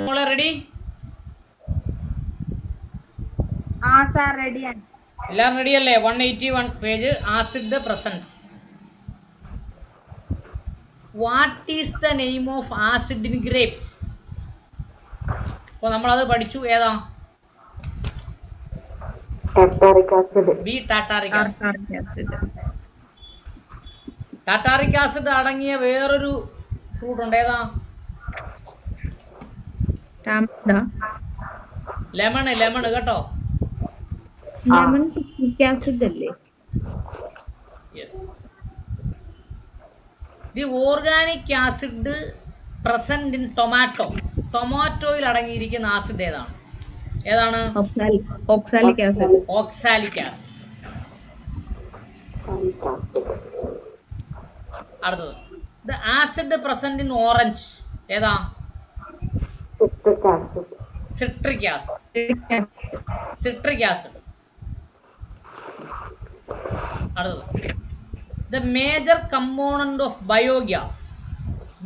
മോളെ റെഡി? റെഡിയാണ്. എല്ലാം റെഡി അല്ലേ? 181 page. Acid presence. What is the name of acid in grapes? അപ്പോൾ നമ്മളത് പഠിച്ചു. ഏതാ? B tartaric acid. Tartaric acid അടങ്ങിയ വേറൊരു ഫ്രൂട്ട് ഉണ്ട്. ഏതാ? ലെമൺ കേട്ടോ. ലെമൺ സിട്രിക് ആസിഡ് അല്ലേ? The organic acid present in ടൊമാറ്റോയിൽ അടങ്ങിയിരിക്കുന്ന ആസിഡ് ഏതാണ്? Oxalic acid. Oxalic acid. അടുത്തത് the acid present in orange ഏതാ? Citric acid. അടുത്തത് the major component of biogas.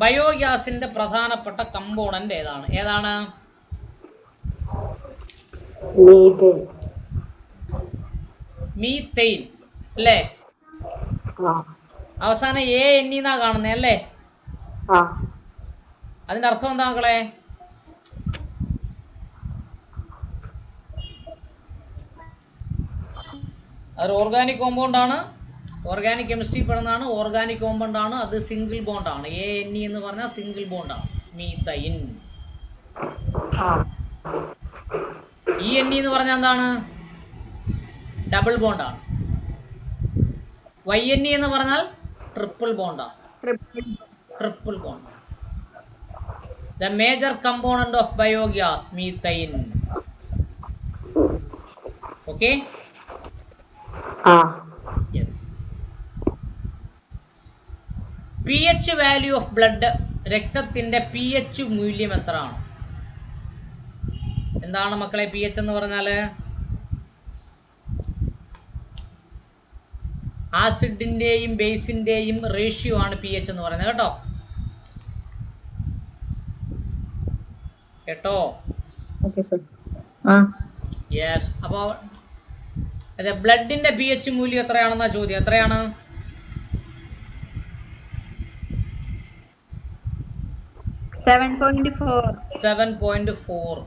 ബയോഗ്യാസിന്റെ പ്രധാനപ്പെട്ട കമ്പോണന്റ് ഏതാണ്? മീതെയിൻ അല്ലേ? അവസാനം ANE എന്നാ കാണുന്നേ അല്ലേ? അതിന്റെ അർത്ഥം എന്താ മക്കളെ? അതൊരു ഓർഗാനിക് കോമ്പൗണ്ട് ആണ്. ഓർഗാനിക് കെമിസ്ട്രി പെടുന്നതാണ്. ഓർഗാനിക് കോമ്പൗണ്ട് ആണ്. അത് സിംഗിൾ ബോണ്ട് ആണ്. ANE എന്ന് പറഞ്ഞാൽ സിംഗിൾ ബോണ്ട് ആണ്. മീതൈൻ. ENE എന്ന് പറഞ്ഞാൽ എന്താണ്? ഡബിൾ ബോണ്ട് ആണ്. YNE എന്ന് പറഞ്ഞാൽ ട്രിപ്പിൾ ബോണ്ട് ആണ്. Triple bond. The major component of biogas methane. Okay? Yes. pH value of blood. രക്തത്തിന്റെ pH മൂല്യം എത്രയാണ്? എന്താണ് മക്കളെ pH എന്ന് പറഞ്ഞാല്? ആസിഡിന്റെയും ബേസിന്റെയും റേഷ്യോ ആണ് pH എന്ന് പറയുന്നത്. കേട്ടോ? യെസ്. അപ്പോൾ അതെ, ബ്ലഡിന്റെ pH മൂല്യം എത്രയാണെന്നാ ചോദ്യം. എത്രയാണ്? 7.4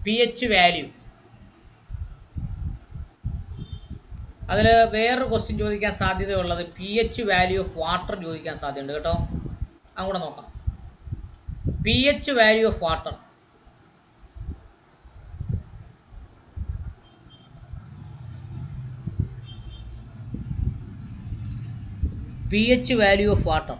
pH വാല്യൂ. അതിൽ വേറൊരു ക്വസ്റ്റ്യൻ ചോദിക്കാൻ സാധ്യതയുള്ളത് pH വാല്യൂ ഓഫ് വാട്ടർ ചോദിക്കാൻ സാധ്യതയുണ്ട് കേട്ടോ. അങ്ങോട്ട് നോക്കാം. pH value of water. pH value of water.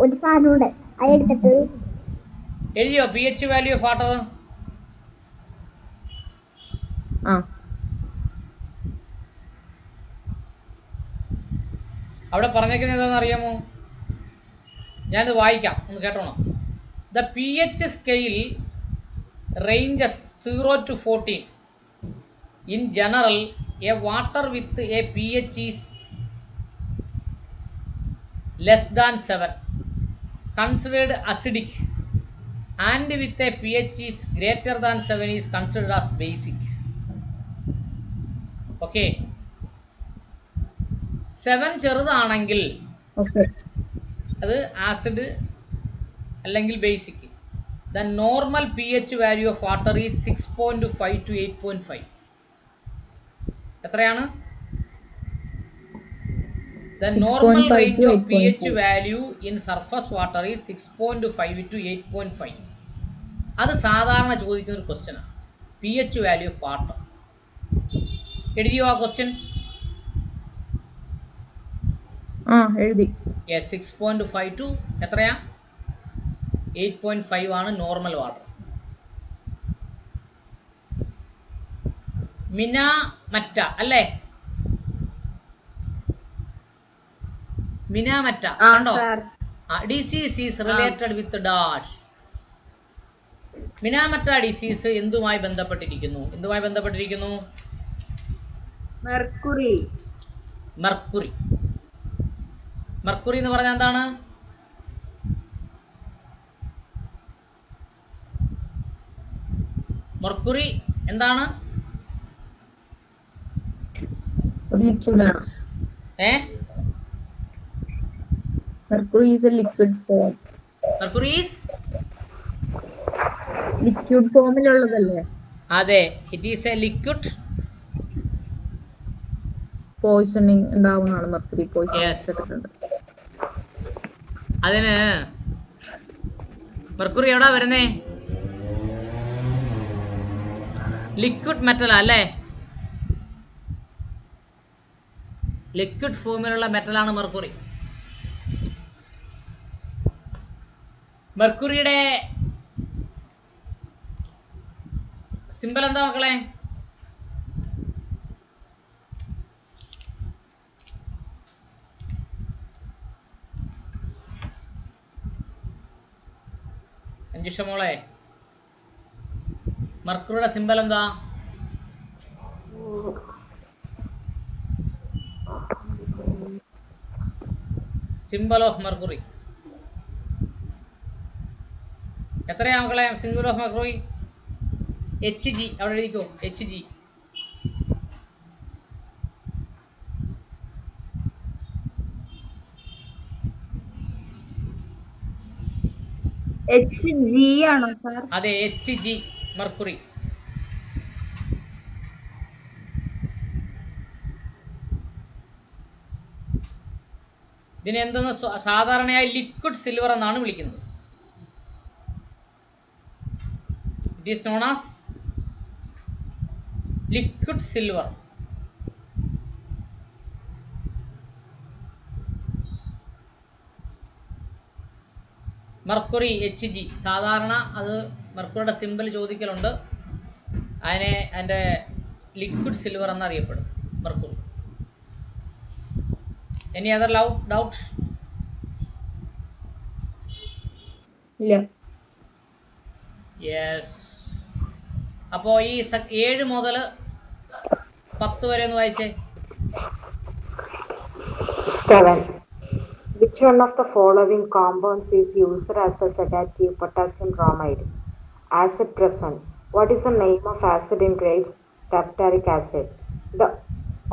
ഒരു സാധനമുണ്ട് അതെടുത്തിട്ട് എഴുതിയോ pH വാല്യൂ ഓഫ് വാട്ടർ? അവിടെ പറഞ്ഞേക്കുന്നത് എന്താണെന്ന് അറിയാമോ? ഞാനിത് വായിക്കാം, ഒന്ന് കേട്ടോണം. The pH scale ranges 0 to 14. In general a water with a pH is less than 7 considered acidic, and with a pH is greater than 7 is considered as basic. Okay? 7 ചെറുതാണെങ്കിൽ അത് ആസിഡ് അല്ലെങ്കിൽ basic. The normal pH value of water is 6.5 to 8.5. എത്രയാണ്? The normal range of pH value in surface water is 6.5 to 8.5. അത് സാധാരണ ചോദിക്കുന്ന ഒരു ക്വസ്റ്റ്യനാണ്. pH value of water. എഴുതിയോ ആ ക്വസ്റ്റ്യൻ? എഴുതി. 6.5 to എത്രയാ? 8.5 ആണ് നോർമൽ വാട്ടർ. മിന മറ്റ അല്ലേ? മിനാമറ്റ ആ കണ്ടോ? Sir. Disease is related with dash. Minamata disease എന്തുമായി ബന്ധപ്പെട്ടിരിക്കുന്നു? മെർക്കുറി. മെർക്കുറി. മെർക്കുറി എന്ന് പറഞ്ഞാൽ എന്താണ്? മെർക്കുറി എന്താണ്? Mercury is a liquid form. Mercury is liquid ഫോമിലുള്ളതല്ലേ? അതെ, it is a liquid. Poisoning ഉണ്ടാവുന്നതാണ് മെർക്കുറി. Yes. പോയിസൺ. അതിന് മെർക്കുറി എവിടാ വരുന്നേ? ലിക്വിഡ് മെറ്റലാ അല്ലേ? ലിക്വിഡ് ഫോമിലുള്ള മെറ്റലാണ് മെർക്കുറി. മെർക്കുറിയുടെ സിമ്പൽ എന്താ മക്കളെ? അഞ്ജുഷ മോളെ, മെർക്കുറിയുടെ സിമ്പൽ എന്താ? സിമ്പൽ ഓഫ് മെർക്കുറി എത്രയാ മക്കളെ? Symbol of mercury HG. അവിടെ എഴുതിക്കോ, HG. HG ആണോ സാർ? അതെ, HG മെർക്കുറി. ഇതിനെ എന്തെന്ന് സാധാരണയായി ലിക്വിഡ് സിൽവർ എന്നാണ് വിളിക്കുന്നത്. It is known as liquid silver. Mercury HG സാധാരണ അത് മെർക്കുറിയുടെ സിമ്പിൾ ചോദിക്കലുണ്ട്. അതിൻ്റെ ലിക്വിഡ് സിൽവർ എന്നറിയപ്പെടും മെർക്കുറി. Any other doubt? ഇല്ല. യെസ്. അപ്പോൾ ഈ 7 മുതൽ 10 വരെ ഒന്ന് വായിച്ചേ. 7. Which one of the following compounds is used as a sedative? Potassium bromide. Acid present. What is the name of acid in grapes? Tartaric acid. The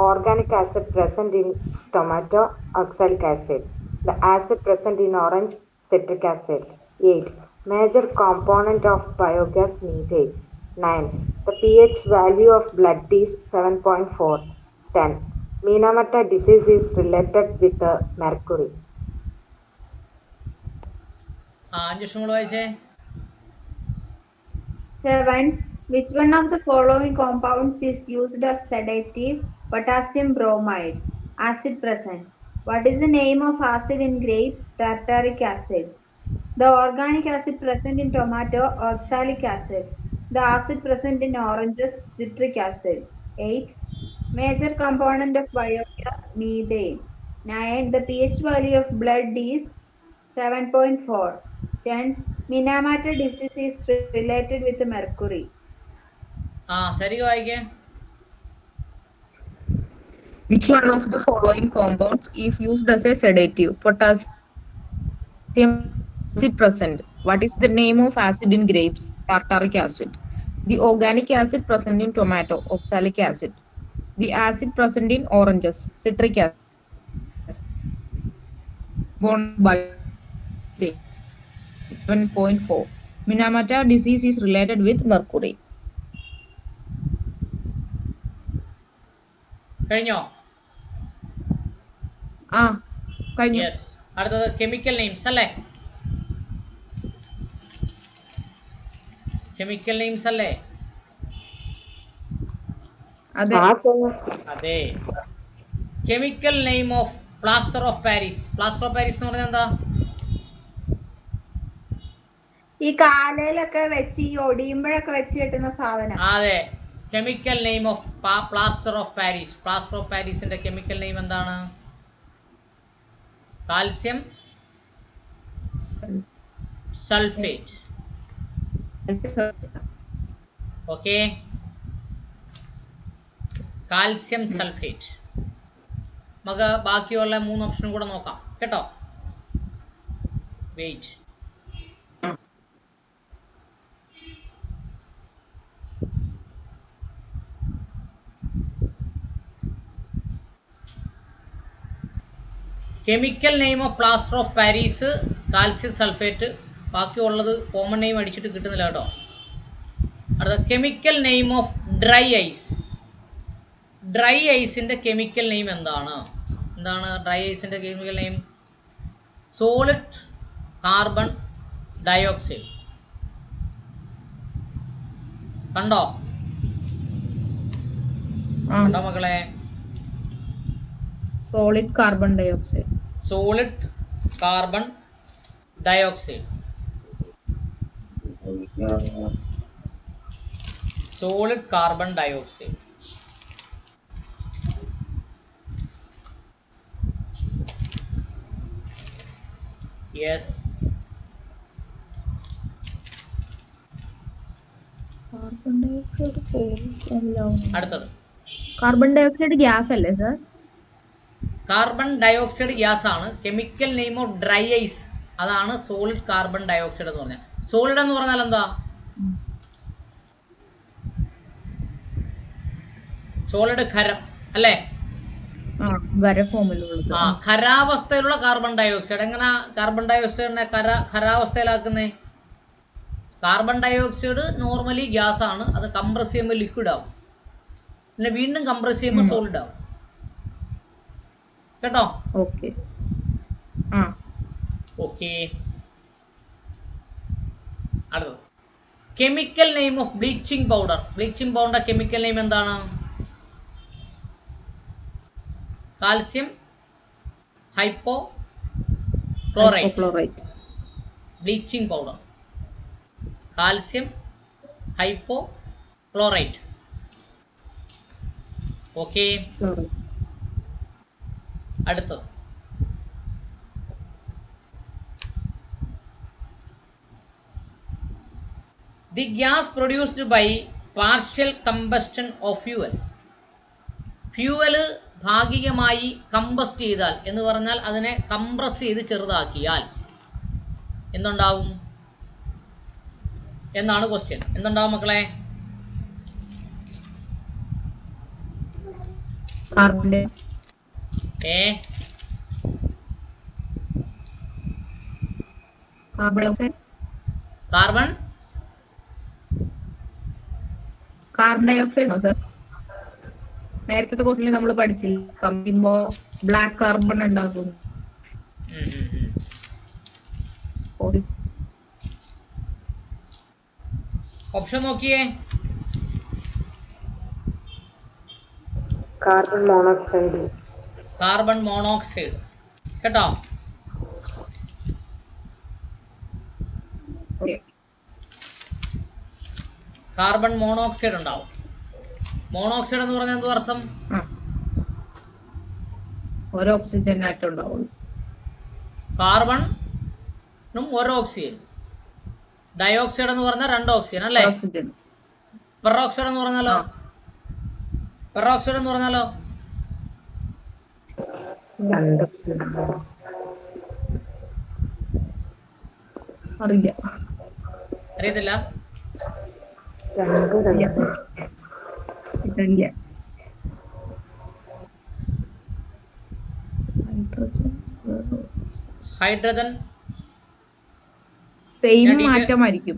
organic acid present in tomato? Oxalic acid. The acid present in orange? Citric acid. 8. Major component of biogas? Methane. 9. The pH value of blood is 7.4. 10. Minamata disease is related with mercury. Anjusha മോള് വായിച്ചേ. 7. Which one of the following compounds is used as sedative? Potassium bromide. Acid present. What is the name of acid in grapes? Tartaric acid. The organic acid present in tomato? Oxalic acid. The acid present in oranges? Citric acid. 8. Major component of biogas? Methane. 9. The pH value of blood is 7.4. 10. Minamata disease is related with mercury. ശരിക്കും വായിക്കേ. Which one of the following compounds is used as a sedative? Potassium acid present. What is the name of acid in grapes? Tartaric acid. The organic acid present in tomato? Oxalic acid. The acid present in oranges? Citric acid. Bond by 7.4. Minamata disease is related with mercury. കഴിഞ്ഞോ? കഴിഞ്ഞു. Yes. അടുത്തത് chemical names അല്ലേ? Chemical names അല്ലേ? അതെ. Chemical name of plaster of Paris. Plaster of Paris എന്ന് പറഞ്ഞാൽ എന്താ? ഈ കാലയിലൊക്കെ വെച്ച് ഈ ഒടിയുമ്പോഴൊക്കെ വെച്ച് കെട്ടുന്ന സാധനം. അതെ. Chemical name of plaster of Paris. Plaster of പാരീസിന്റെ കെമിക്കൽ നെയിം എന്താണ്? Calcium sulphate. Okay, calcium sulphate. നമുക്ക് ബാക്കിയുള്ള 3 ഓപ്ഷനും കൂടെ നോക്കാം കേട്ടോ. Wait. Chemical name of plaster of Paris calcium sulphate. ബാക്കിയുള്ളത് കോമൺ നെയിം അടിച്ചിട്ട് കിട്ടുന്നില്ല കേട്ടോ. അടുത്ത chemical name of dry ice. Dry ഐസിൻ്റെ കെമിക്കൽ നെയിം എന്താണ്? ഡ്രൈ ഐസിൻ്റെ chemical name? Solid carbon dioxide. കണ്ടോ മക്കളെ? Solid carbon dioxide. Solid carbon dioxide. Solid carbon dioxide. Yes. അടുത്തത് കാർബൺ ഡയോക്സൈഡ് ഗ്യാസ് അല്ലേ സർ? കാർബൺ ഡയോക്സൈഡ് ഗ്യാസ് ആണ്. Chemical name of dry ice അതാണ് solid carbon dioxide എന്ന് പറഞ്ഞാൽ. Solid എന്ന് പറഞ്ഞാൽ എന്താ? സോളിഡ് ഖരം അല്ലേ? ഖരാവസ്ഥയിലുള്ള കാർബൺ ഡയോക്സൈഡ്. എങ്ങനെ കാർബൺ ഡയോക്സൈഡിനെ ഖരാവസ്ഥയിലാക്കുന്നേ? കാർബൺ ഡയോക്സൈഡ് നോർമലി ഗ്യാസ് ആണ്. അത് കംപ്രസ് ചെയ്യുമ്പോൾ ലിക്വിഡ് ആവും, പിന്നെ വീണ്ടും കംപ്രസ് ചെയ്യുമ്പോൾ സോളിഡ് ആവും കേട്ടോ. ഓക്കെ. അടുത്തത് chemical name of bleaching powder. Bleaching powder chemical name എന്താണ്? Calcium hypochlorite. Bleaching powder calcium hypochlorite. Okay. അടുത്തത് the gas produced by partial combustion of fuel. Fuel ഭാഗികമായി കമ്പസ്റ്റ് ചെയ്താൽ എന്ന് പറഞ്ഞാൽ അതിനെ കംപ്രസ് ചെയ്ത് ചെറുതാക്കിയാൽ എന്തുണ്ടാവും എന്നാണ് ക്വസ്റ്റ്യൻ. എന്തുണ്ടാവും മക്കളെ? Carbon dioxide. നേരത്തെ ക്വസ്റ്റിൽ നമ്മൾ പഠിച്ചില്ല, കമ്പിയുമ്പോ ബ്ലാക്ക് കാർബൺ ഉണ്ടാകും. ഓപ്ഷൻ നോക്കിയേ. Carbon monoxide. കാർബൺ മോണോക്സൈഡ് കേട്ടോ. കാർബൺ മോണോക്സൈഡ് ഉണ്ടാവും. മോണോക്സൈഡ് എന്ന് പറഞ്ഞാൽ എന്ത് അർത്ഥം? ഓരോ ഓക്സിജൻ ആയിട്ട് ഉണ്ടാവും. കാർബണും ഓരോ ഓക്സിജൻ. ഡയോക്സൈഡ് എന്ന് പറഞ്ഞാൽ 2 ഓക്സിജൻ അല്ലേ? പെറോക്സൈഡ് എന്ന് പറഞ്ഞാലോ? പെറോക്സൈഡ് എന്ന് പറഞ്ഞാലോ? അറിയത്തില്ല. ഹൈഡ്രജൻ സെയിം മാറ്റമായിരിക്കും.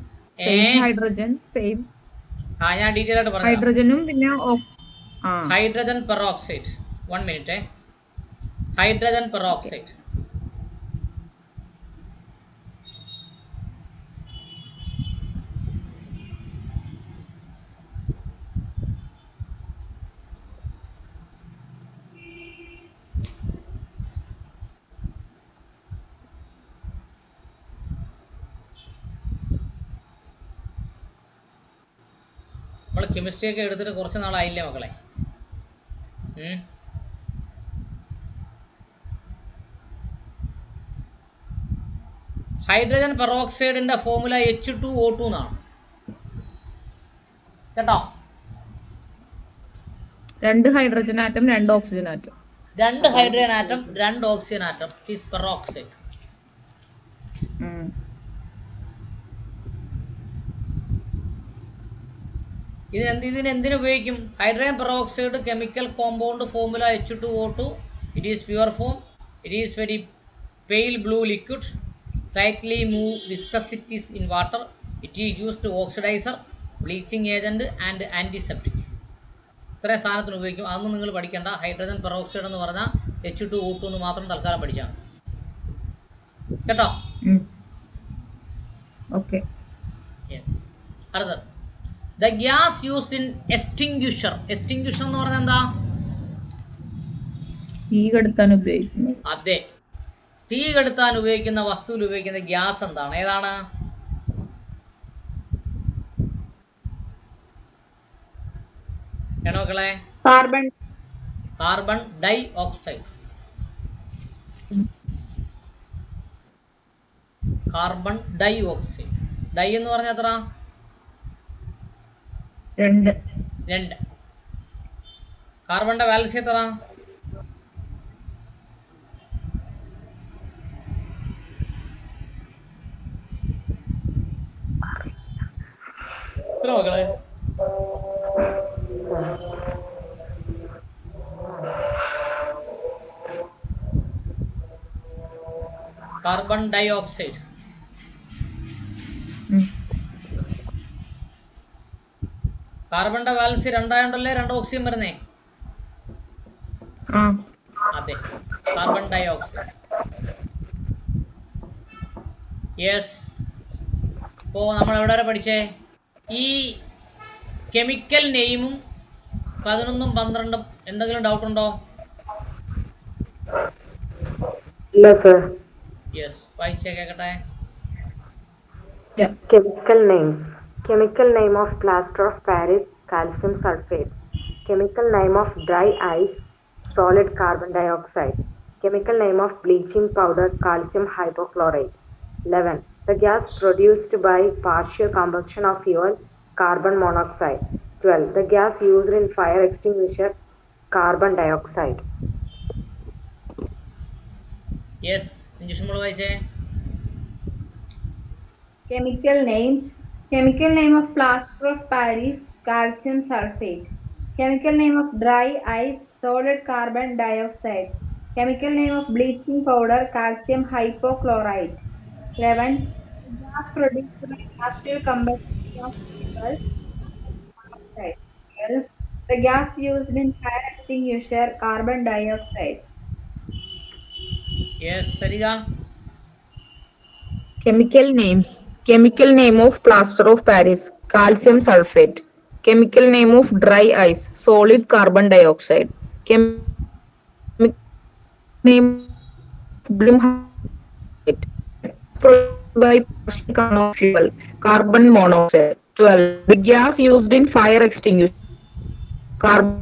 Hydrogen same. ഞാൻ ഡീറ്റെയിൽ ആയിട്ട് പറഞ്ഞു. ഹൈഡ്രജനും പിന്നെ hydrogen peroxide. 1 minute. Hydrogen peroxide നമ്മൾ കെമിസ്ട്രി ഒക്കെ എടുത്തിട്ട് കുറച്ച് നാളായില്ലേ മക്കളെ? ഹൈഡ്രജൻ പെറോക്സൈഡിൻ്റെ ഫോർമുല H2O2 എന്നാണ് കേട്ടോ. 2 hydrogen atom 2 oxygen atom. 2 hydrogen atom 2 oxygen atom is peroxide. ഇതിന് ഉപയോഗിക്കും? Hydrogen peroxide chemical compound formula H2O2. It is pure form. It is very pale blue liquid, slightly move viscosities in water. It is used to oxidizer, bleaching agent and antiseptic. ഇത്രയും സാധനത്തിന് ഉപയോഗിക്കും. അതൊന്നും നിങ്ങൾ പഠിക്കേണ്ട. Hydrogen peroxide എന്ന് പറഞ്ഞാൽ H2O2 എന്ന് മാത്രം തൽക്കാലം പഠിച്ചാണ് കേട്ടോ. ഓക്കെ. യെസ്. അടുത്തത് the gas used in extinguisher. Extinguisher എന്ന് പറഞ്ഞാൽ എന്താ? തീ കെടുത്താൻ ഉപയോഗിക്കുന്നു. അതെ, തീ കെടുത്താൻ ഉപയോഗിക്കുന്ന വസ്തുവിൽ ഉപയോഗിക്കുന്ന ഗ്യാസ് എന്താണ്? ഏതാണ്? മക്കളെ, carbon dioxide. Carbon dioxide. Di എന്ന് പറഞ്ഞാൽ എത്ര? 2. കാർബണിന്റെ വാലൻസി എത്ര? മക്കളെ, കാർബൺ ഡൈ ഓക്സൈഡ് കാർബണിന്റെ വാലൻസി 2 ആയതുകൊണ്ടല്ലേ 2 ഓക്സിജൻ വരുന്നേ. അതെ, കാർബൺ ഡൈ ഓക്സൈഡ്. യെസ്. അപ്പോൾ നമ്മൾ എവിടെ വരെ പഠിച്ചേ? ഈ കെമിക്കൽ നെയിമും 11ഉം 12ഉം എന്തെങ്കിലും ഡൗട്ട് ഉണ്ടോ? ഇല്ല സർ. യെസ്, വായിച്ചേ കേക്കട്ടെ. Chemical names. Chemical name of plaster of Paris, calcium sulfate. Chemical name of dry ice, solid carbon dioxide. Chemical name of bleaching powder, calcium hypochlorite. 11. The gas produced by partial combustion of fuel, carbon monoxide. 12. The gas used in fire extinguisher, carbon dioxide. Yes, injection വായിച്ചേ. Chemical names. Chemical name of plaster of Paris, calcium sulfate. Chemical name of dry ice, solid carbon dioxide. Chemical name of bleaching powder, calcium hypochlorite. 11. Gas produced by partial combustion of fuel, monoxide. 12. The gas used in fire extinguisher, carbon dioxide. Yes, Sarika. Chemical names. Chemical name of plaster of Paris, calcium sulfate. Chemical name of dry ice, solid carbon dioxide. Chemical name of bleaching by partial combustion of fuel, carbon monoxide. 12. The gas used in fire extinguisher, carbon.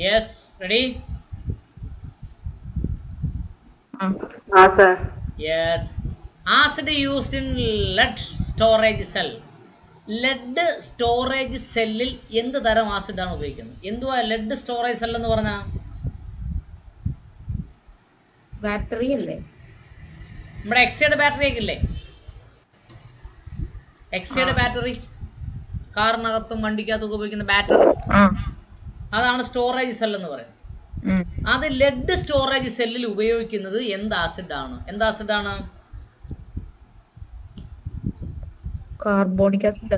Yes, ready? sir. Yes. Acid used in lead storage cell. Lead storage സെല്ലിൽ എന്ത് തരം ആസിഡാണ് ഉപയോഗിക്കുന്നത്? എന്തുവാ lead storage cell എന്ന് പറഞ്ഞാൽ? Battery അല്ലേ? നമ്മുടെ Exide battery ഒക്കെ ഇല്ലേ? എക്സൈഡ് ബാറ്ററി, കാറിനകത്തും വണ്ടിക്കകത്തൊക്കെ ഉപയോഗിക്കുന്ന ബാറ്ററി, അതാണ് സ്റ്റോറേജ് സെൽ എന്ന് പറയുന്നത്. അത് ലെഡ് സ്റ്റോറേജ് സെല്ലിൽ ഉപയോഗിക്കുന്നത് എന്ത് ആസിഡാണ്? എന്ത് ആസിഡാണ്? Carbonic acid.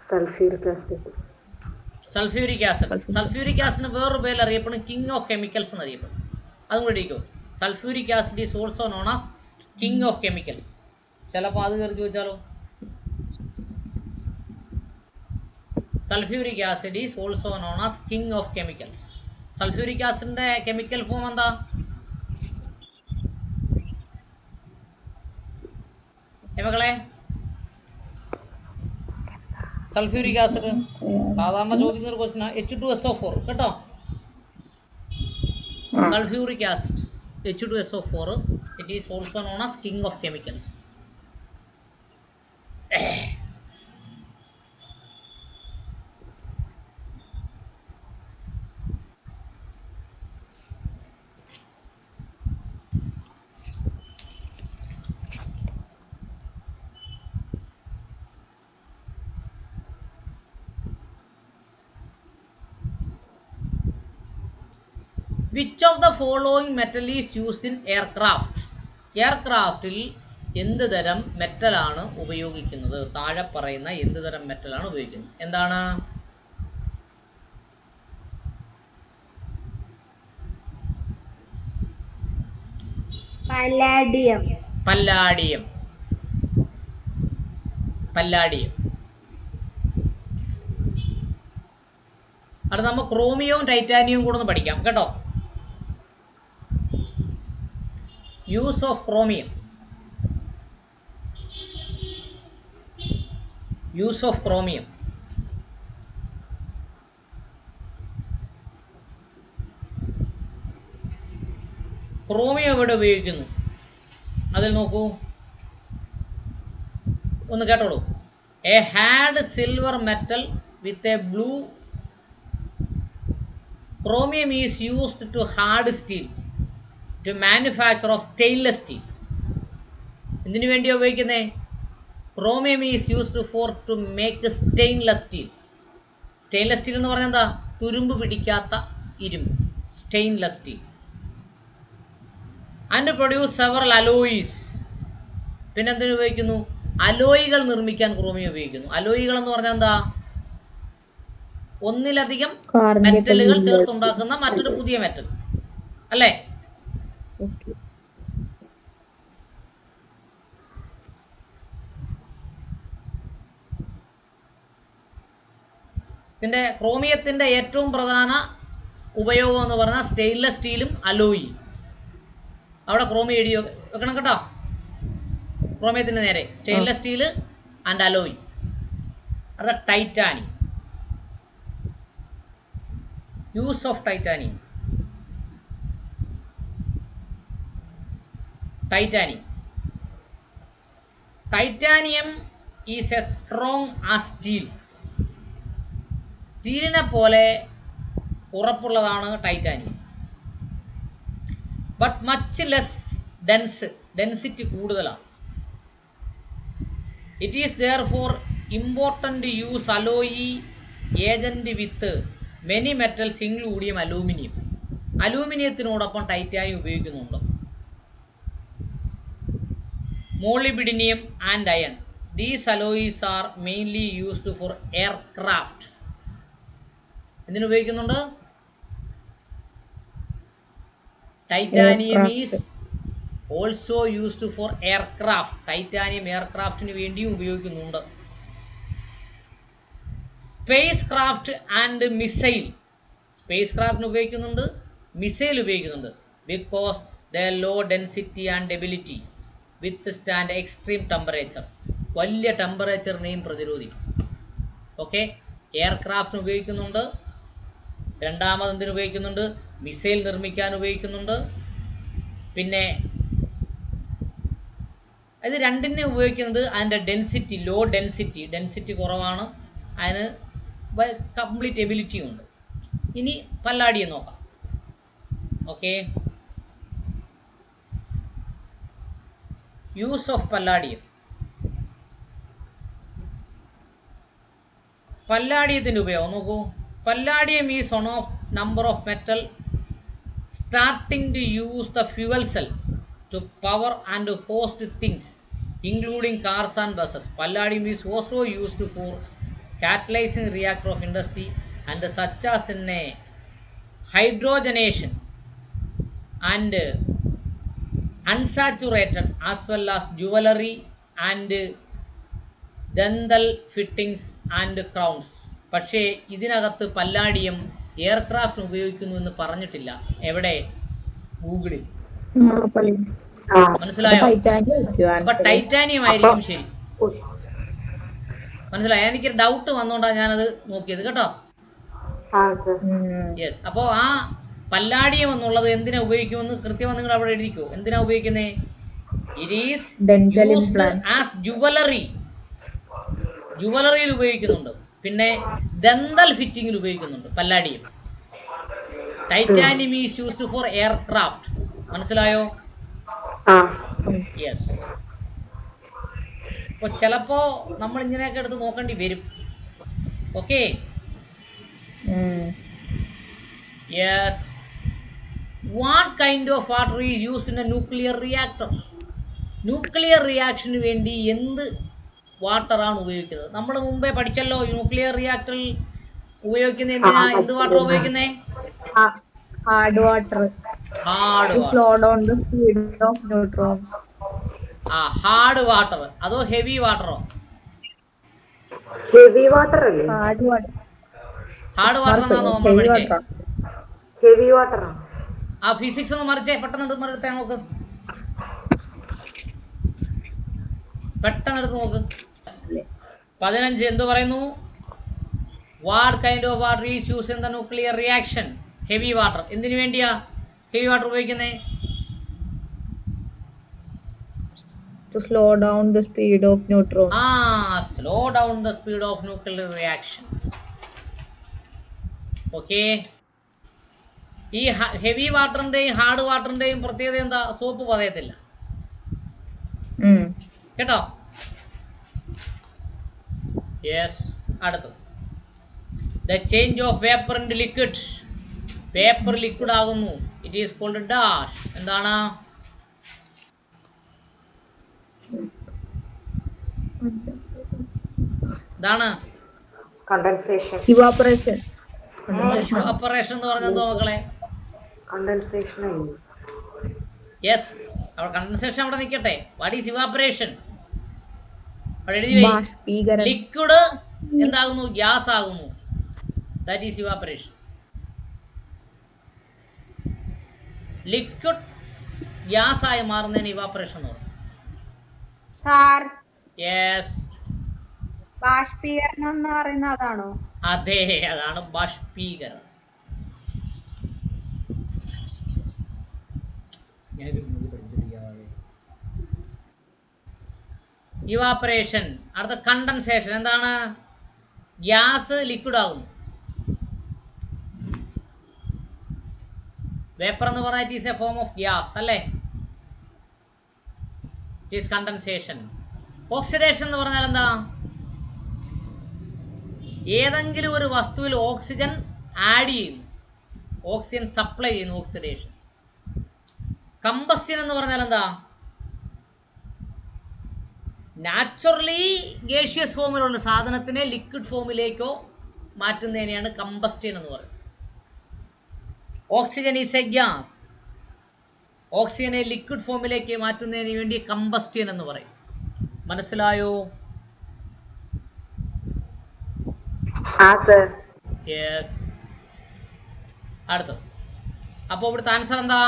Sulfuric acid. Sulphuric acid. Sulphuric ആസിഡിന് വേറൊരു പേരിൽ അറിയപ്പെടും കിങ് ഓഫ് കെമിക്കൽസ് എന്ന് അറിയപ്പെടും. അതും കൂടി ഇരിക്കും. Sulphuric acid is also known as king of chemicals. ചിലപ്പോൾ അത് കയറി ചോദിച്ചാലോ? Sulphuric acid is also known as king of chemicals. Sulphuric ആസിഡിന്റെ കെമിക്കൽ ഫോം എന്താ? മക്കളെ, സൾഫ്യൂരിക് ആസിഡ് സാധാരണ ചോദിക്കുന്ന ഒരു ക്വസ്റ്റ്യൻ H2SO4 കേട്ടോ. Sulfuric acid H2SO4, it is also known as king of chemicals. Which of the following metal is used in aircraft? എയർക്രാഫ്റ്റിൽ എന്ത് തരം മെറ്റലാണ് ഉപയോഗിക്കുന്നത്? താഴെ പറയുന്ന എന്ത് തരം മെറ്റലാണ് ഉപയോഗിക്കുന്നത്? എന്താണ്? Palladium. പല്ലാഡിയം. പല്ലാഡിയം. അടുത്ത നമ്മൾ ക്രോമിയവും ടൈറ്റാനിയവും കൂടെ ഒന്ന് പഠിക്കാം കേട്ടോ. Use of chromium. Use of chromium. Chromium എവിടെ ഉപയോഗിക്കുന്നു? അതിൽ നോക്കൂ, ഒന്ന് കേട്ടോളൂ. A had silver metal with a blue chromium is used to hard steel to manufacture of stainless steel. എന്തിനു വേണ്ടിയാണ് ഉപയോഗിക്കുന്നത്? Chromium is used for to make stainless steel. Stainless steel എന്ന് പറഞ്ഞാൽ എന്താ? തുരുമ്പ് പിടിക്കാത്ത ഇരുമ്പ്, stainless steel. And produce several alloys. പിന്നെ എന്തിനു ഉപയോഗിക്കുന്നു? അലോയികൾ നിർമ്മിക്കാൻ ക്രോമിയം ഉപയോഗിക്കുന്നു. അലോയികൾ എന്ന് പറഞ്ഞാൽ എന്താ? ഒന്നിലധികം മെറ്റലുകൾ ചേർത്തുണ്ടാക്കുന്ന മറ്റൊരു പുതിയ മെറ്റൽ അല്ലേ? ഇതിൻ്റെ ക്രോമിയത്തിൻ്റെ ഏറ്റവും പ്രധാന ഉപയോഗം എന്ന് പറഞ്ഞാൽ സ്റ്റെയിൻലെസ് സ്റ്റീലും അലോയി. അവിടെ ക്രോമിയം എഴുതി വെക്കണം കേട്ടോ. ക്രോമിയത്തിൻ്റെ നേരെ സ്റ്റെയിൻലെസ് സ്റ്റീൽ ആൻഡ് അലോയി. അത് titanium. Use of titanium. Titanium. Titanium is a strong as steel. സ്റ്റീലിനെ പോലെ ഉറപ്പുള്ളതാണ് titanium. But much less density കൂടുതലാണ്. It is there for important use alloy agent with many metals including aluminium. അലൂമിനിയത്തിനോടൊപ്പം titanium ഉപയോഗിക്കുന്നുണ്ട്. Molybdenum and iron. These alloys are mainly used for aircraft. എന്തിനു ഉപയോഗിക്കുന്നുണ്ട്? Titanium is also used for aircraft. Titanium എയർക്രാഫ്റ്റിന് വേണ്ടിയും ഉപയോഗിക്കുന്നുണ്ട്. Spacecraft and missile. Space ക്രാഫ്റ്റിന് ഉപയോഗിക്കുന്നുണ്ട്, missile ഉപയോഗിക്കുന്നുണ്ട്. Because the low density and ability withstand extreme temperature. വലിയ ടെമ്പറേച്ചറിനെയും പ്രതിരോധിക്കും. ഓക്കെ, എയർക്രാഫ്റ്റിന് ഉപയോഗിക്കുന്നുണ്ട്. രണ്ടാമതെന്തിനു ഉപയോഗിക്കുന്നുണ്ട്? മിസൈൽ നിർമ്മിക്കാൻ ഉപയോഗിക്കുന്നുണ്ട്. പിന്നെ ഇത് രണ്ടിനെ ഉപയോഗിക്കുന്നത് അതിൻ്റെ ഡെൻസിറ്റി, ലോ ഡെൻസിറ്റി കുറവാണ്. അതിന് കംപ്ലീറ്റ് എബിലിറ്റിയും ഉണ്ട്. ഇനി പല്ലാഡിയം നോക്കാം. Okay, use of palladium. പല്ലാഡിയത്തിൻ്റെ ഉപയോഗം നോക്കൂ. Palladium is one of number of metal starting to use the fuel cell to power and host things including cars and buses. Palladium is also used for catalyzing reactor of industry and such as in a hydrogenation and unsaturated as well as jewelry and dental fittings and crowns. പക്ഷേ ഇതിനകത്ത് palladium aircraft ഉപയോഗിക്കുന്നു എന്ന് പറഞ്ഞിട്ടില്ല. എവിടെ? ഗൂഗിളിൽ. മനസ്സിലായോ? അപ്പൊ titanium ആയിരിക്കും ശരി. മനസ്സിലായി? എനിക്കൊരു ഡൗട്ട് വന്നുകൊണ്ടാണ് ഞാനത് നോക്കിയത് കേട്ടോ. ആ സർ. യെസ്. അപ്പോൾ ആ പല്ലാഡിയം എന്നുള്ളത് എന്തിനാ ഉപയോഗിക്കുമെന്ന് കൃത്യമായി നിങ്ങൾ അവിടെ എഴുതിക്കോ. എന്തിനാ ഉപയോഗിക്കുന്നത്? It is Dental used implants. As ജുവലറിയിൽ ഉപയോഗിക്കുന്നുണ്ട്. പിന്നെ ദന്തൽ ഫിറ്റിങ്ങിൽ ഉപയോഗിക്കുന്നുണ്ട് palladium. Titanium is used for aircraft. മനസ്സിലായോ? ആ യെസ്. അപ്പോൾ ചിലപ്പോൾ നമ്മൾ ഇങ്ങനെയൊക്കെ എടുത്ത് നോക്കേണ്ടി വരും. Okay. Yes. What kind of water is used in a nuclear reactor? Nuclear റിയാക്ഷന് വേണ്ടി എന്ത് വാട്ടറാണ് ഉപയോഗിക്കുന്നത്? നമ്മൾ മുമ്പേ പഠിച്ചല്ലോ, ന്യൂക്ലിയർ റിയാക്ടറിൽ ഉപയോഗിക്കുന്ന എന്തിനാ, എന്ത് വാട്ടർ ഉപയോഗിക്കുന്നേ? Hard water. Hard To water. slow down the speed of neutrons. ആ ഹാർഡ് വാട്ടർ അതോ ഹെവി വാട്ടറോ? ഹെവി വാട്ടർ അല്ലേ? Hard water. ഹാർഡ് വാട്ടർ എന്നാണോ നമ്മൾ Heavy പഠിച്ചേ? water. ഹെവി വാട്ടർ ആണ്. ആ ഫിസിക്സ് ഒന്ന് മറിച്ചേ, പെട്ടെന്ന് എടുത്ത് നോക്ക്. പെട്ടെന്ന് എടുത്ത് നോക്ക്. 15 എന്ത് പറയുന്നു? What kind of water is use in the nuclear reaction? Heavy water. എന്തിനു വേണ്ടിയാ ഹെവി വാട്ടർ ഉപയോഗിക്കുന്നേ? To slow down the speed of neutrons. Slow down the speed of nuclear reaction. Okay. ഈ ഹെവി വാട്ടറിന്റെയും ഹാർഡ് വാട്ടറിന്റെയും പ്രത്യേകത എന്താ? Soap പറയത്തില്ല കേട്ടോ. യെസ്. അടുത്തത് the change of vapour in liquid. Vapour liquid ആകുന്നു. It is called dash. എന്താണ്? ഇതാണ് കണ്ടൻസേഷൻ. Evaporation. ഓപ്പറേഷൻ എന്ന് പറഞ്ഞെന്തോ മക്കളെ? കണ്ടൻസേഷൻ അല്ലേ? യെസ്. അവിടെ കണ്ടൻസേഷൻ അവിടെ നിൽക്കട്ടെ. What is evaporation? അവിടെ എഴുതി വേ. ബാഷ്പീകരണം. ലിക്വിഡ് എന്താകുന്നു? ഗ്യാസ് ആകുന്നു. That is evaporation. Liquid gas ആയി മാറുന്നതിന് ഇവാപറേഷൻ എന്ന് പറയും. Sir, yes. ബാഷ്പീകരണം എന്ന് പറയുന്ന അതാണോ? അതെ, അതാണ് ബാഷ്പീകരണം. ഇവാപറേഷൻ. അടുത്ത കണ്ടൻസേഷൻ. എന്താണ്? ഗ്യാസ് ലിക്വിഡ് ആകുന്നു. വേപ്പർ എന്ന് പറഞ്ഞാൽ it is a form of gas അല്ലേ? It is condensation. ഓക്സിഡേഷൻ എന്ന് പറഞ്ഞാൽ എന്താ? ഏതെങ്കിലും ഒരു വസ്തുവിൽ ഓക്സിജൻ ആഡ് ചെയ്യുന്നു, ഓക്സിജൻ സപ്ലൈ ചെയ്യുന്നു. ഓക്സിഡേഷൻ. കമ്പസ്റ്റൻ എന്ന് പറഞ്ഞാൽ എന്താ? നാച്ചുറലി ഗേഷ്യസ് ഫോമിലുള്ള സാധനത്തിനെ ലിക്വിഡ് ഫോമിലേക്കോ മാറ്റുന്നതിനെയാണ് കമ്പസ്റ്റൻ എന്ന് പറയുന്നത്. Oxygen is a gas. ഓക്സിജനെ ലിക്വിഡ് ഫോമിലേക്ക് മാറ്റുന്നതിന് വേണ്ടി കമ്പസ്റ്റൻ എന്ന് പറയും. മനസ്സിലായോ? യെസ്. അടുത്തത്. അപ്പോൾ ഇവിടുത്തെ ആൻസർ എന്താ?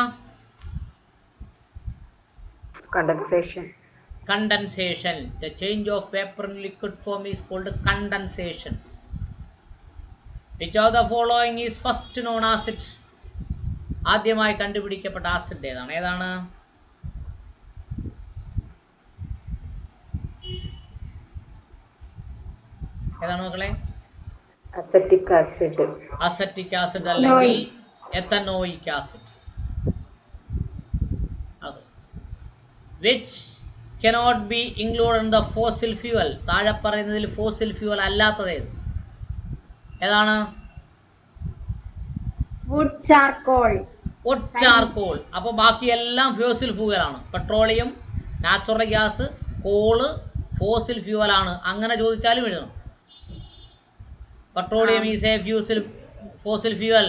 Condensation. Condensation. The change of vapour in liquid form is called condensation. Which of the following is first known acid? ആദ്യമായി കണ്ടുപിടിക്കപ്പെട്ട ആസിഡ് ഏതാണ്? ഏതാണ്? ഏതാണ് മക്കളെ? Acetic acid. അസറ്റിക് ആസിഡ് അല്ലെങ്കിൽ എത്തനോയിക് ആസിഡ്. അത് which cannot be include in the fossil fuel. താഴെ പറയുന്നതിൽ ഫോസിൽ ഫ്യൂവൽ അല്ലാത്തത് ഏത്? ഏതാണ്? Wood charcoal. Wood charcoal. അപ്പോൾ ബാക്കിയെല്ലാം ഫോസിൽ ഫ്യൂവലാണ്. Petroleum, natural gas, coal fossil ഫ്യൂവലാണ്. അങ്ങനെ ചോദിച്ചാലും എഴുതണം. Petroleum is a fossil fuel.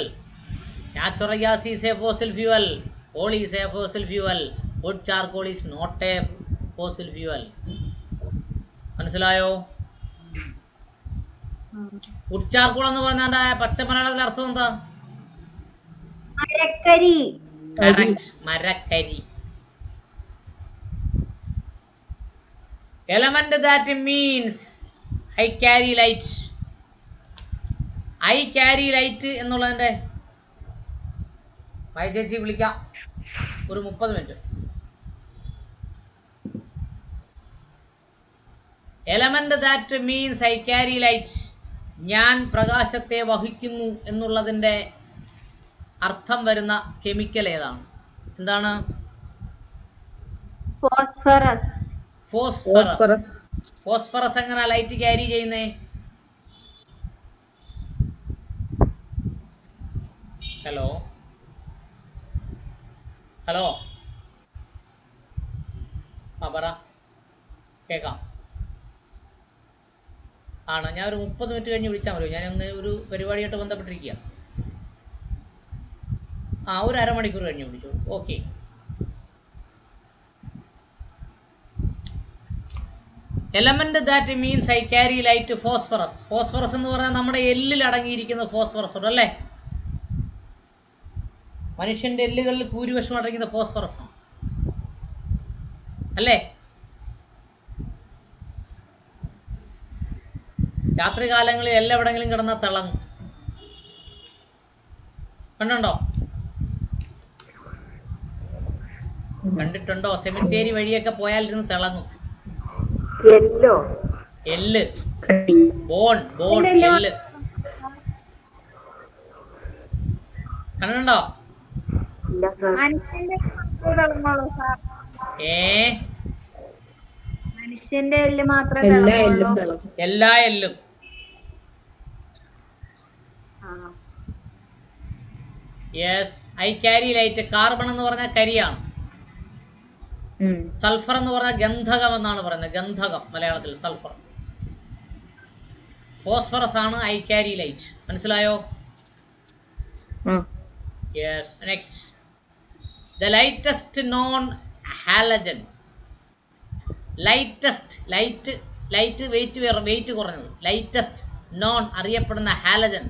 Natural gas is a fossil fuel. Coal is a fossil fuel. Wood charcoal is not a fossil fuel. മനസ്സിലായോ? Wood charcoal എന്ന് പറഞ്ഞാൽ പച്ച മലയാളത്തിൽ അർത്ഥം എന്താ? മരക്കരി. കറക്റ്റ്, മരക്കരി. Element that means I carry light. I carry light എന്നുള്ളതിൻ്റെ ചേച്ചി വിളിക്കാം ഒരു 30 minute. Element that means I carry light, ഞാൻ പ്രകാശത്തെ വഹിക്കുന്നു എന്നുള്ളതിൻ്റെ അർത്ഥം വരുന്ന കെമിക്കൽ ഏതാണ്? എന്താണ്? ഫോസ്ഫറസ്. ഫോസ്ഫറസ്. ഫോസ്ഫറസ് എങ്ങനെ ലൈറ്റ് ക്യാരി ചെയ്യുന്നേ? ഹലോ ഹലോ ആ പറ, കേൾക്കാം. ആണോ? ഞാൻ ഒരു 30 മിനിറ്റ് കഴിഞ്ഞ് വിളിച്ചാൽ മതിയോ? ഞാനൊന്ന് ഒരു പരിപാടിയായിട്ട് ബന്ധപ്പെട്ടിരിക്കുക. ഒരു അരമണിക്കൂർ കഴിഞ്ഞ് വിളിച്ചോളൂ. Okay. Element that means I carry light, phosphorus. Phosphorus എന്ന് പറഞ്ഞാൽ നമ്മുടെ എല്ലിൽ അടങ്ങിയിരിക്കുന്ന ഫോസ്ഫറസ് ഉണ്ട് അല്ലേ? മനുഷ്യന്റെ എല്ലുകളിൽ ഭൂരിപക്ഷം അടങ്ങിയത് ഫോസ്ഫറസ് ആണ് അല്ലേ? രാത്രി കാലങ്ങളിൽ എല്ലാം എവിടെങ്കിലും കിടന്നാൽ തിളങ്ങും. കണ്ടുണ്ടോ? കണ്ടിട്ടുണ്ടോ? സെമിത്തേരി വഴിയൊക്കെ പോയാൽ ഇരുന്ന് തിളങ്ങും. എല്ല്, ബോൺ എല്ല് കണ്ടിട്ടുണ്ടോ? മനുഷ്യന്റെ എല്ല് മാത്രമേ തിളങ്ങുള്ളൂ. എല്ലാ എല്ലും. Yes, I carry light. Carbon എന്ന് പറഞ്ഞാൽ കരിയാണ്. സൾഫർ എന്ന് പറഞ്ഞാൽ ഗന്ധകം എന്നാണ് പറയുന്നത്. ഗന്ധകം മലയാളത്തിൽ സൾഫർ. ഫോസ്ഫറസ് ആണ് ഐ ക്യാരി ലൈറ്റ്. മനസ്സിലായോ? Yes. Next, the lightest non halogen. Lightest, light weight കുറഞ്ഞത്. ലൈറ്റസ്റ്റ് നോൺ അറിയപ്പെടുന്ന ഹാലജൻ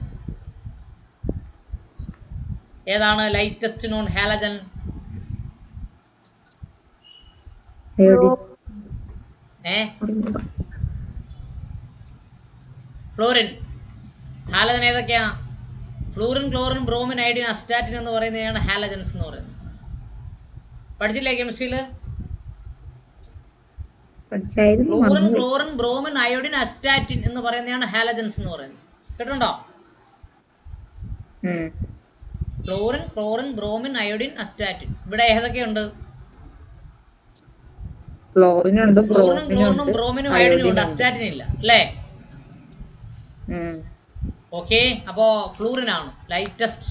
ഏതാണ്? Lightest non halogen. Fluorine. Halogen ഏതൊക്കെയാ? Fluorine, chlorine, bromine, iodine, astatine എന്ന് പറയുന്നതാണ് ഹാലജൻസ് എന്ന് പറയുന്നത്. പഠിച്ചില്ലേ കെമിസ്ട്രിയിൽ? Fluorine, chlorine, bromine, iodine, astatine എന്ന് പറയുന്നതാണ് ഹാലജൻസ് എന്ന് പറയുന്നത്. കേട്ടുണ്ടോ? Fluorine, chlorine, bromine, iodine, astatine. ഇവിടെ ഏതൊക്കെയുണ്ട്? ഫ്ലൂറിനും ക്ലോറിനും ബ്രോമിനും അയോഡിനും ഉണ്ട്, അസ്റ്റാറ്റിൻ ഇല്ല അല്ലേ? ഓക്കെ. അപ്പോ ഫ്ലൂറിൻ ആണ് lightest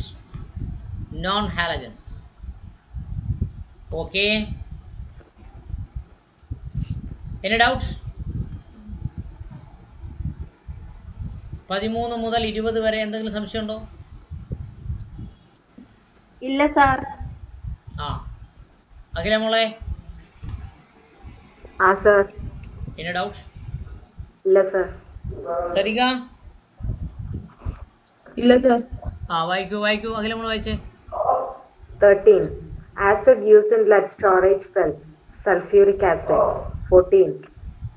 non halogen. Okay. Any doubt? 13 മുതൽ 20 വരെ എന്തെങ്കിലും സംശയമുണ്ടോ? ഇല്ല സാർ. അഖില മോളെ? സർ. Any doubt? ഇല്ല സർ. സരിക? ഇല്ല സർ. വായിക്കൂ അഖില മോള് വായിച്ചേ. 13. Acid used in blood storage cell, sulfuric acid. 14.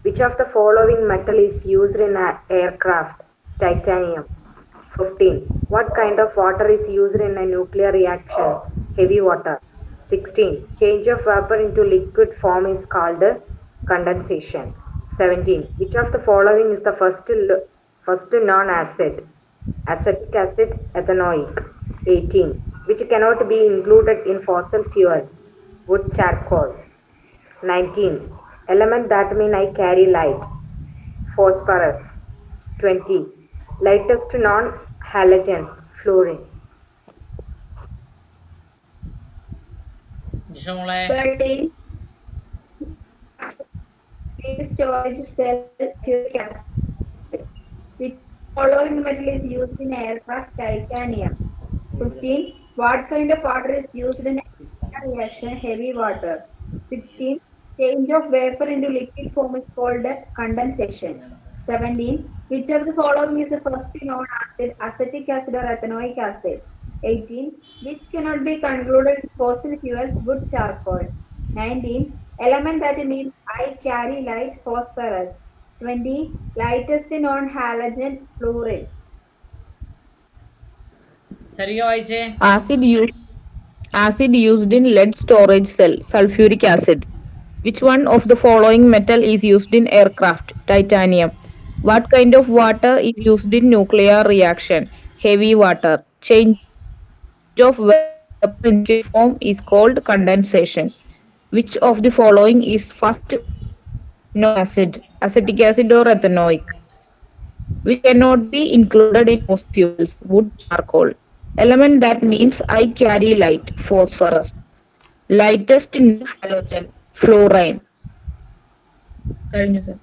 Which of the following metal is used in aircraft? Titanium. 15. What kind of water is used in a nuclear reaction? Heavy water. 16. Change of vapor into liquid form is called condensation. 17. Which of the following is the first non-acid? Acetic acid, ethanoic. 18. Which cannot be included in fossil fuel? Wood, charcoal. 19. Element that mean I carry light? Phosphorus. 20. Lightest non-halogen? Fluorine. 13. Storage cell, sulfuric acid. Which following metal is used in aircraft? Titanium. 15. What kind of water is used in reaction? Heavy water. 16. Change of vapor into liquid form is called condensation. 17. Which of the following is the first non-acid? Acetic acid or ethanoic acid. 18. Which cannot be concluded in fossil fuels? Wood, charcoal. 19. Element that means I carry light? Phosphorus. 20. Lightest known halogen, fluorine. Sarika വായിച്ചേ. Acid used in lead storage cell, sulfuric acid. Which one of the following metal is used in aircraft? Titanium. What kind of water is used in nuclear reaction? Heavy water. Change of vapor into liquid form is called condensation. Which of the following is first known acid? Acetic acid or ethanoic? Which cannot be included in most fuels? Wood, charcoal. Element that means I carry light, phosphorus. Lightest in halogen, fluorine. കഴിഞ്ഞു sir.